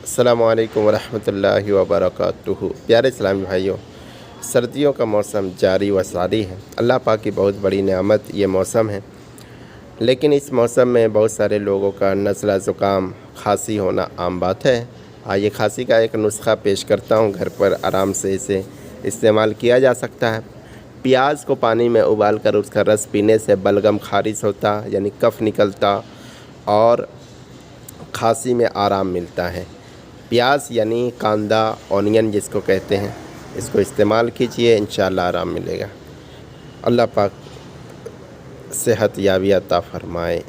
अस्सलामुअलैकुम वरहमतुल्लाहि वबरकातुहू। प्यारे इस्लामी भाइयों, सर्दियों का मौसम जारी व सारी है। अल्लाह पाक की बहुत बड़ी नेमत ये मौसम है। लेकिन इस मौसम में बहुत सारे लोगों का नज़ला ज़ुकाम खांसी होना आम बात है। आइए खांसी का एक नुस्खा पेश करता हूँ, घर पर आराम से इसे इस्तेमाल किया जा सकता है। प्याज को पानी में उबाल कर उसका रस पीने से बलगम खारिज होता, यानी कफ़ निकलता और खांसी में आराम मिलता है। प्याज यानी कांदा, ऑनियन जिसको कहते हैं, इसको इस्तेमाल कीजिए, इंशाअल्लाह आराम मिलेगा। अल्लाह पाक सेहत याबी अता फ़रमाए।